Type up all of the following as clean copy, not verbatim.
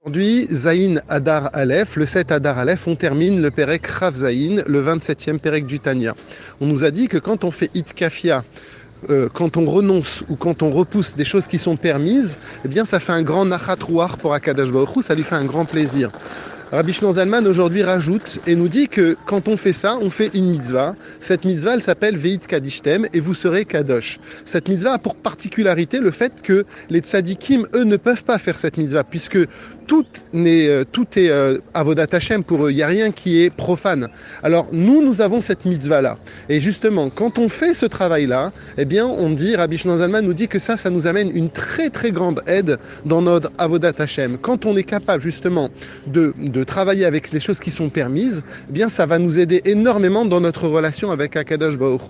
Aujourd'hui, Zayin Adar Aleph, le 7 Adar Aleph, on termine le Perek Rav Zayin, le 27e Perek du Tanya. On nous a dit que quand on fait Itkafia, quand on renonce ou quand on repousse des choses qui sont permises, eh bien ça fait un grand nachat ruach pour Akadosh Baruch Hu, ça lui fait un grand plaisir. Rabbi Shneur Zalman aujourd'hui rajoute et nous dit que quand on fait ça, on fait une mitzvah. Cette mitzvah, elle s'appelle Veit Kadishtem et vous serez Kadosh. Cette mitzvah a pour particularité le fait que les tzadikim, eux, ne peuvent pas faire cette mitzvah puisque tout est Avodat Hashem pour eux. Il n'y a rien qui est profane. Alors nous avons cette mitzvah-là. Et justement, quand on fait ce travail-là, eh bien, on dit, Rabbi Shneur Zalman nous dit que ça nous amène une très très grande aide dans notre Avodat Hashem. Quand on est capable justement de travailler avec les choses qui sont permises, eh bien ça va nous aider énormément dans notre relation avec Akadosh Baruch Hu.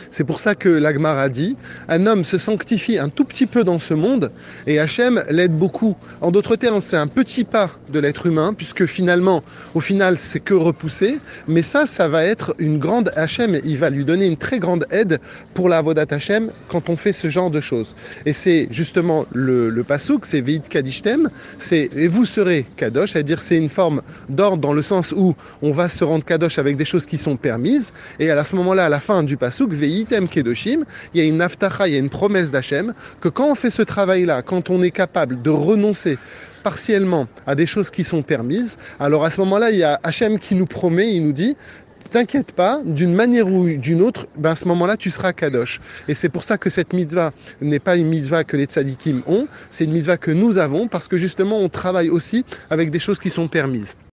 C'est pour ça que l'Agmar a dit, un homme se sanctifie un tout petit peu dans ce monde et Hachem l'aide beaucoup. En d'autres termes, c'est un petit pas de l'être humain puisque finalement, au final, c'est que repousser. Mais ça va être une grande Hachem. Il va lui donner une très grande aide pour la Avodat Hachem quand on fait ce genre de choses. Et c'est justement le pasouk, c'est Veit Kadishtem, c'est et vous serez Kadosh, c'est-à-dire c'est une forme d'ordre dans le sens où on va se rendre Kadosh avec des choses qui sont permises. Et à ce moment-là, à la fin du pasouk, Veitem Kedoshim, il y a une aftacha, il y a une promesse d'Hachem que quand on fait ce travail-là, quand on est capable de renoncer partiellement à des choses qui sont permises, alors à ce moment-là, il y a Hachem qui nous promet, il nous dit t'inquiète pas, d'une manière ou d'une autre, à ce moment-là, tu seras Kadosh. Et c'est pour ça que cette mitzvah n'est pas une mitzvah que les tzadikim ont, c'est une mitzvah que nous avons, parce que justement, on travaille aussi avec des choses qui sont permises.